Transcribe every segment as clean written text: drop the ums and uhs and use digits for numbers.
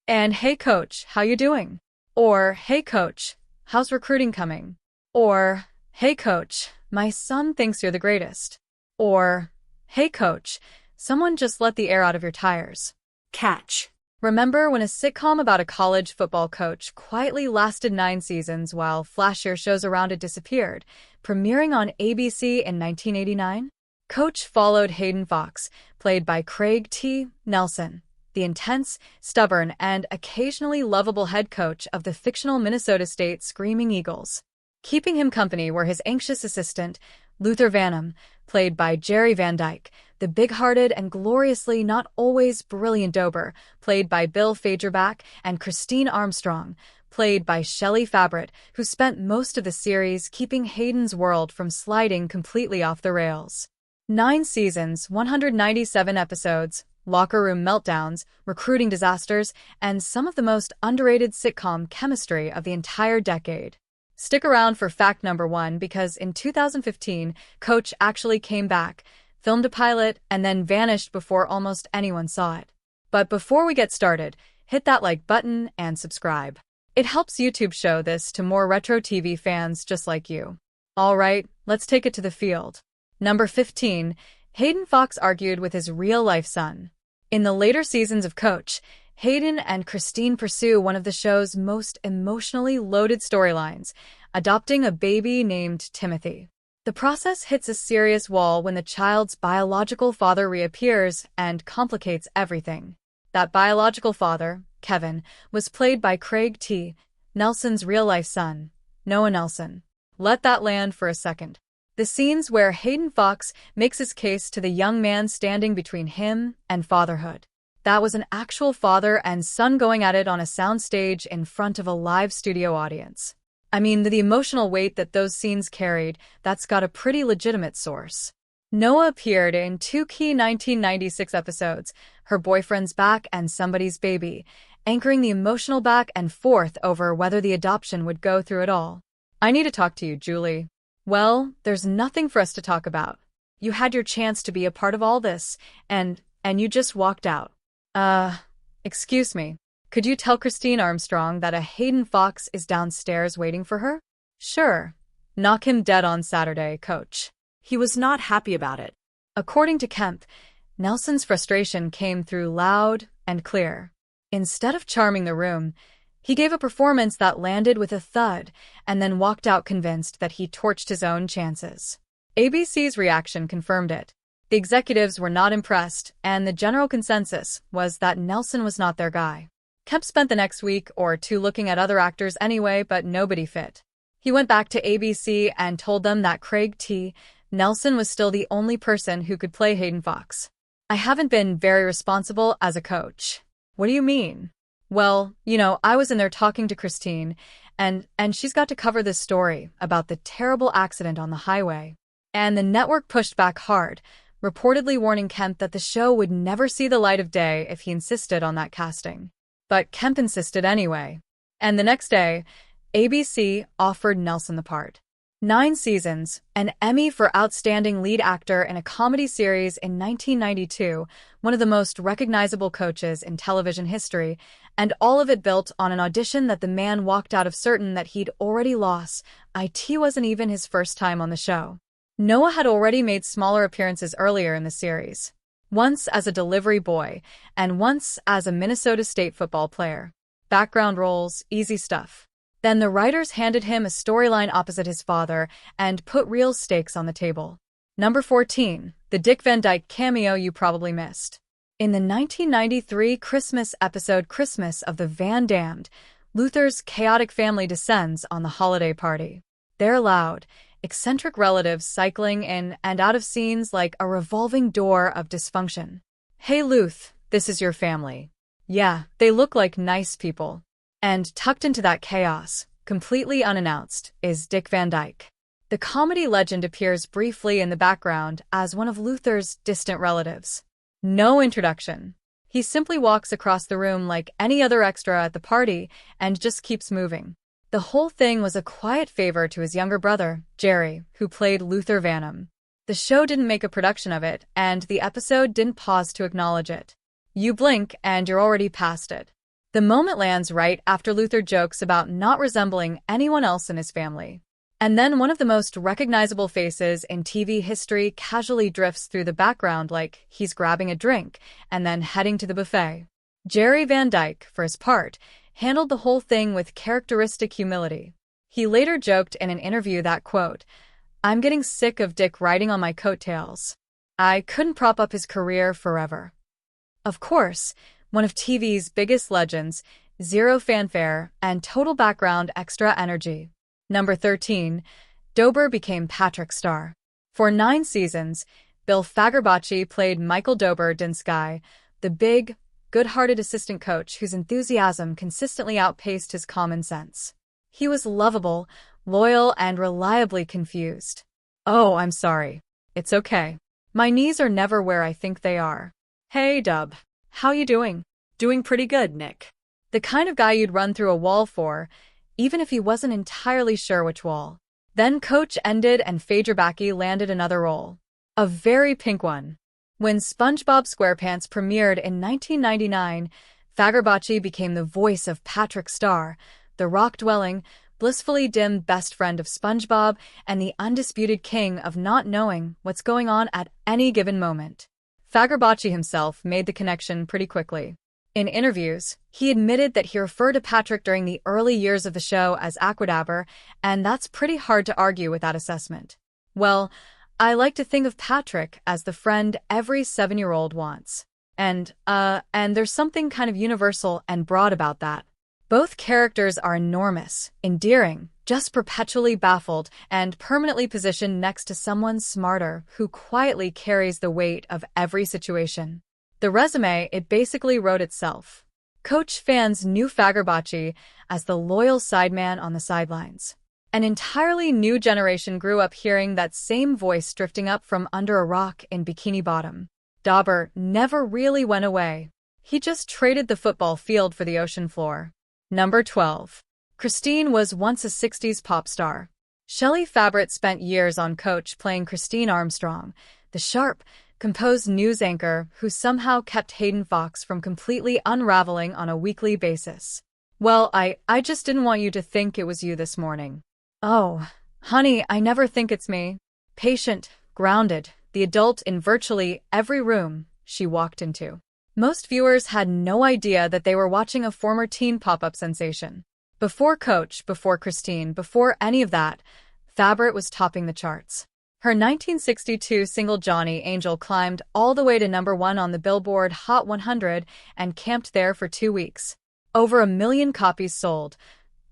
And hey coach, how you doing? Or hey coach, how's recruiting coming? Or hey coach, my son thinks you're the greatest. Or hey coach, someone just let the air out of your tires. Catch. Remember when a sitcom about a college football coach quietly lasted 9 seasons while flashier shows around it disappeared, premiering on ABC in 1989? Coach followed Hayden Fox, played by Craig T. Nelson, the intense, stubborn, and occasionally lovable head coach of the fictional Minnesota State Screaming Eagles. Keeping him company were his anxious assistant, Luther Vanham, played by Jerry Van Dyke, the big-hearted and gloriously not always brilliant Dauber, played by Bill Fagerback, and Christine Armstrong, played by Shelley Fabaret, who spent most of the series keeping Hayden's world from sliding completely off the rails. 9 seasons, 197 episodes, locker room meltdowns, recruiting disasters, and some of the most underrated sitcom chemistry of the entire decade. Stick around for fact number 1 because in 2015, Coach actually came back, filmed a pilot, and then vanished before almost anyone saw it. But before we get started, hit that like button and subscribe. It helps YouTube show this to more retro TV fans just like you. Alright, let's take it to the field. Number 15, Hayden Fox argued with his real-life son. In the later seasons of Coach, Hayden and Christine pursue one of the show's most emotionally loaded storylines, adopting a baby named Timothy. The process hits a serious wall when the child's biological father reappears and complicates everything. That biological father, Kevin, was played by Craig T. Nelson's real-life son, Noah Nelson. Let that land for a second. The scenes where Hayden Fox makes his case to the young man standing between him and fatherhood. That was an actual father and son going at it on a soundstage in front of a live studio audience. I mean, the emotional weight that those scenes carried, that's got a pretty legitimate source. Noah appeared in 2 key 1996 episodes, Her Boyfriend's Back and Somebody's Baby, anchoring the emotional back and forth over whether the adoption would go through at all. I need to talk to you, Julie. Well, there's nothing for us to talk about. You had your chance to be a part of all this, and you just walked out. Excuse me. Could you tell Christine Armstrong that a Hayden Fox is downstairs waiting for her? Sure. Knock him dead on Saturday, coach. He was not happy about it. According to Kemp, Nelson's frustration came through loud and clear. Instead of charming the room, he gave a performance that landed with a thud and then walked out convinced that he torched his own chances. ABC's reaction confirmed it. The executives were not impressed, and the general consensus was that Nelson was not their guy. Kemp spent the next week or two looking at other actors anyway, but nobody fit. He went back to ABC and told them that Craig T. Nelson was still the only person who could play Hayden Fox. I haven't been very responsible as a coach. What do you mean? Well, I was in there talking to Christine, and she's got to cover this story about the terrible accident on the highway. And the network pushed back hard, reportedly warning Kemp that the show would never see the light of day if he insisted on that casting. But Kemp insisted anyway. And the next day, ABC offered Nelson the part. 9 seasons, an Emmy for Outstanding Lead Actor in a Comedy Series in 1992, one of the most recognizable coaches in television history, and all of it built on an audition that the man walked out of certain that he'd already lost. It wasn't even his first time on the show. Noah had already made smaller appearances earlier in the series, once as a delivery boy, and once as a Minnesota State football player. Background roles, easy stuff. Then the writers handed him a storyline opposite his father and put real stakes on the table. Number 14, the Dick Van Dyke cameo you probably missed. In the 1993 Christmas episode Christmas of the Van Damned, Luther's chaotic family descends on the holiday party. They're loud, eccentric relatives cycling in and out of scenes like a revolving door of dysfunction. Hey Luth, this is your family. Yeah, they look like nice people. And tucked into that chaos, completely unannounced, is Dick Van Dyke. The comedy legend appears briefly in the background as one of Luther's distant relatives. No introduction. He simply walks across the room like any other extra at the party and just keeps moving. The whole thing was a quiet favor to his younger brother, Jerry, who played Luther Vanham. The show didn't make a production of it, and the episode didn't pause to acknowledge it. You blink and you're already past it. The moment lands right after Luther jokes about not resembling anyone else in his family. And then one of the most recognizable faces in TV history casually drifts through the background like he's grabbing a drink and then heading to the buffet. Jerry Van Dyke, for his part, handled the whole thing with characteristic humility. He later joked in an interview that, quote, "I'm getting sick of Dick riding on my coattails. I couldn't prop up his career forever." Of course, one of TV's biggest legends, zero fanfare and total background extra energy. Number 13, Dauber became Patrick's star. For 9 seasons, Bill Fagerbakke played Michael Dauber, the big, good-hearted assistant coach whose enthusiasm consistently outpaced his common sense. He was lovable, loyal, and reliably confused. "Oh, I'm sorry. It's okay. My knees are never where I think they are. Hey, Dub. How you doing?" Doing pretty good, Nick. The kind of guy you'd run through a wall for, even if he wasn't entirely sure which wall. Then Coach ended and Fagerbakke landed another role. A very pink one. When SpongeBob SquarePants premiered in 1999, Fagerbakke became the voice of Patrick Star, the rock-dwelling, blissfully dim best friend of SpongeBob and the undisputed king of not knowing what's going on at any given moment. Fagerbakke himself made the connection pretty quickly. In interviews, he admitted that he referred to Patrick during the early years of the show as Aquadabber, and that's pretty hard to argue with that assessment. Well, I like to think of Patrick as the friend every 7-year-old wants. And there's something kind of universal and broad about that. Both characters are enormous, endearing, just perpetually baffled, and permanently positioned next to someone smarter who quietly carries the weight of every situation. The resume, it basically wrote itself. Coach fans knew Fagerbakke as the loyal sideman on the sidelines. An entirely new generation grew up hearing that same voice drifting up from under a rock in Bikini Bottom. Dauber never really went away. He just traded the football field for the ocean floor. Number 12. Christine was once a 60s pop star. Shelley Fabares spent years on Coach playing Christine Armstrong, the sharp, composed news anchor who somehow kept Hayden Fox from completely unraveling on a weekly basis. "Well, I just didn't want you to think it was you this morning." "Oh, honey, I never think it's me." Patient, grounded, the adult in virtually every room she walked into. Most viewers had no idea that they were watching a former teen pop-up sensation. Before Coach, before Christine, before any of that, Fabares was topping the charts. Her 1962 single Johnny Angel climbed all the way to number 1 on the Billboard Hot 100 and camped there for 2 weeks. Over 1 million copies sold.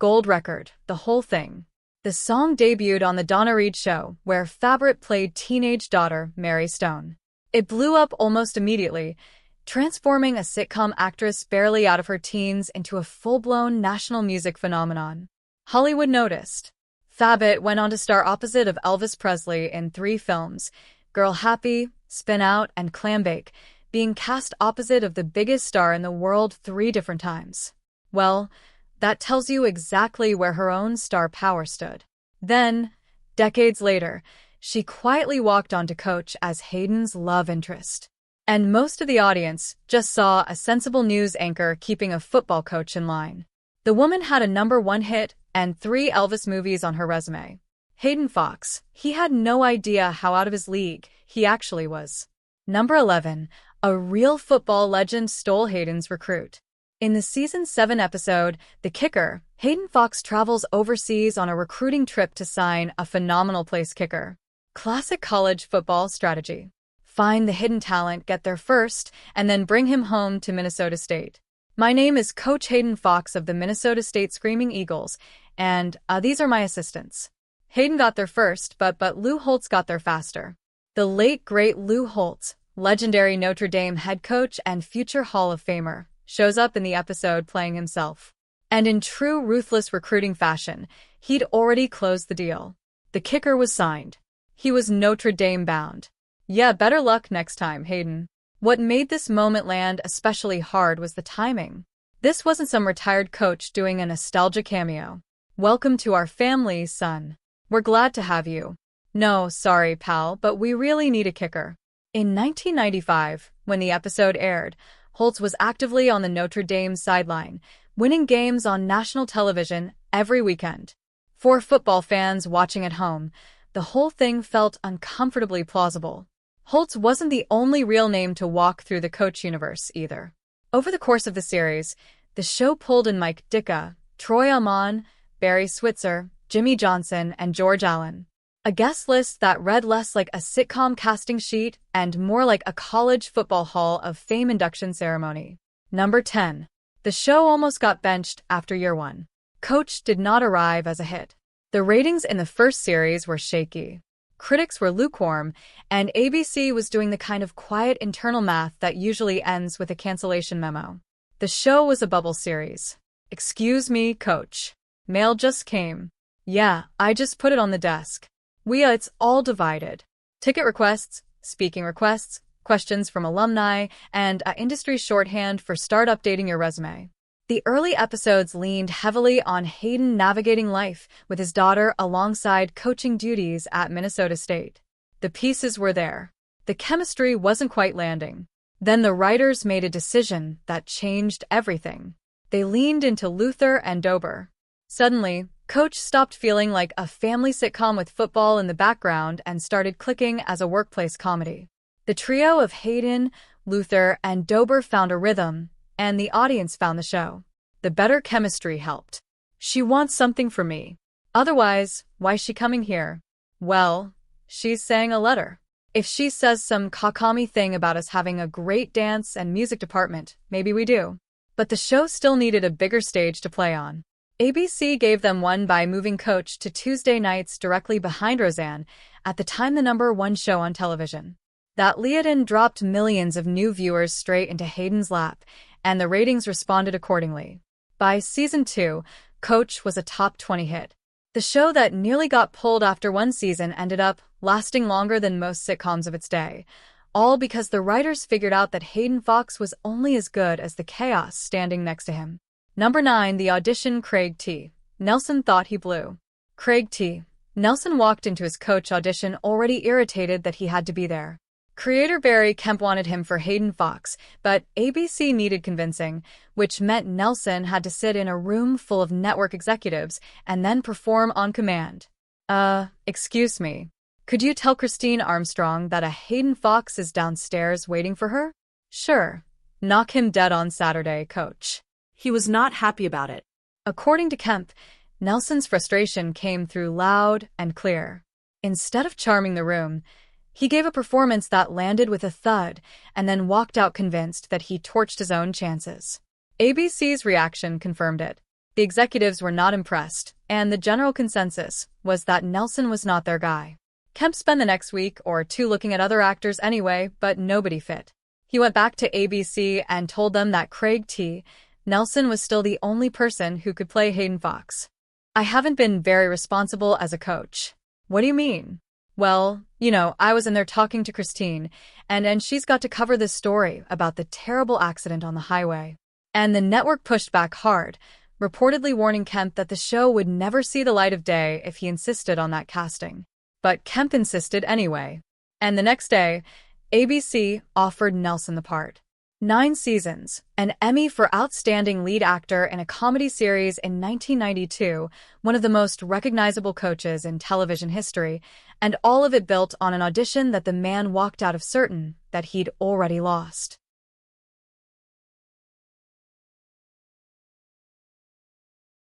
Gold record, the whole thing. The song debuted on The Donna Reed Show, where Fabares played teenage daughter Mary Stone. It blew up almost immediately, transforming a sitcom actress barely out of her teens into a full-blown national music phenomenon. Hollywood noticed. Fabares went on to star opposite of Elvis Presley in 3 films, Girl Happy, Spin Out, and Clambake, being cast opposite of the biggest star in the world 3 different times. Well, that tells you exactly where her own star power stood. Then, decades later, she quietly walked onto Coach as Hayden's love interest. And most of the audience just saw a sensible news anchor keeping a football coach in line. The woman had a number 1 hit and 3 Elvis movies on her resume. Hayden Fox, he had no idea how out of his league he actually was. Number 11, a real football legend stole Hayden's recruit. In the season 7 episode, The Kicker, Hayden Fox travels overseas on a recruiting trip to sign a phenomenal place kicker. Classic college football strategy. Find the hidden talent, get there first, and then bring him home to Minnesota State. My name is Coach Hayden Fox of the Minnesota State Screaming Eagles, and these are my assistants. Hayden got there first, but Lou Holtz got there faster. The late, great Lou Holtz, legendary Notre Dame head coach and future Hall of Famer, shows up in the episode playing himself. And in true ruthless recruiting fashion, he'd already closed the deal. The kicker was signed. He was Notre Dame bound. Yeah, better luck next time, Hayden. What made this moment land especially hard was the timing. This wasn't some retired coach doing a nostalgia cameo. "Welcome to our family, son. We're glad to have you." "No, sorry, pal, but we really need a kicker." In 1995, when the episode aired, Holtz was actively on the Notre Dame sideline, winning games on national television every weekend. For football fans watching at home, the whole thing felt uncomfortably plausible. Holtz wasn't the only real name to walk through the Coach universe, either. Over the course of the series, the show pulled in Mike Ditka, Troy Ahman, Barry Switzer, Jimmy Johnson, and George Allen. A guest list that read less like a sitcom casting sheet and more like a college football Hall of Fame induction ceremony. Number 10. The show almost got benched after year 1. Coach did not arrive as a hit. The ratings in the first series were shaky. Critics were lukewarm, and ABC was doing the kind of quiet internal math that usually ends with a cancellation memo. The show was a bubble series. "Excuse me, Coach. Mail just came." "Yeah, I just put it on the desk." It's all divided. Ticket requests, speaking requests, questions from alumni, and a industry shorthand for start updating your resume. The early episodes leaned heavily on Hayden navigating life with his daughter alongside coaching duties at Minnesota State. The pieces were there. The chemistry wasn't quite landing. Then the writers made a decision that changed everything. They leaned into Luther and Dauber. Suddenly, Coach stopped feeling like a family sitcom with football in the background and started clicking as a workplace comedy. The trio of Hayden, Luther, and Dauber found a rhythm, and the audience found the show. The better chemistry helped. "She wants something from me. Otherwise, why's she coming here?" "Well, she's saying a letter. If she says some cockamy thing about us having a great dance and music department, maybe we do." But the show still needed a bigger stage to play on. ABC gave them one by moving Coach to Tuesday nights directly behind Roseanne, at the time the number 1 show on television. That lead-in dropped millions of new viewers straight into Hayden's lap, and the ratings responded accordingly. By season 2, Coach was a top 20 hit. The show that nearly got pulled after 1 season ended up lasting longer than most sitcoms of its day, all because the writers figured out that Hayden Fox was only as good as the chaos standing next to him. Number 9. The audition. Craig T. Nelson thought he blew. Craig T. Nelson walked into his Coach audition already irritated that he had to be there. Creator Barry Kemp wanted him for Hayden Fox, but ABC needed convincing, which meant Nelson had to sit in a room full of network executives and then perform on command. Excuse me. Could you tell Christine Armstrong that a Hayden Fox is downstairs waiting for her?" "Sure. Knock him dead on Saturday, Coach." He was not happy about it. According to Kemp, Nelson's frustration came through loud and clear. Instead of charming the room, he gave a performance that landed with a thud and then walked out convinced that he torched his own chances. ABC's reaction confirmed it. The executives were not impressed, and the general consensus was that Nelson was not their guy. Kemp spent the next week or 2 looking at other actors anyway, but nobody fit. He went back to ABC and told them that Craig T. Nelson was still the only person who could play Hayden Fox. "I haven't been very responsible as a coach." "What do you mean?" "Well, I was in there talking to Christine, and she's got to cover this story about the terrible accident on the highway." And the network pushed back hard, reportedly warning Kemp that the show would never see the light of day if he insisted on that casting. But Kemp insisted anyway. And the next day, ABC offered Nelson the part. 9 seasons, an Emmy for Outstanding Lead Actor in a Comedy Series in 1992, one of the most recognizable coaches in television history, and all of it built on an audition that the man walked out of certain that he'd already lost.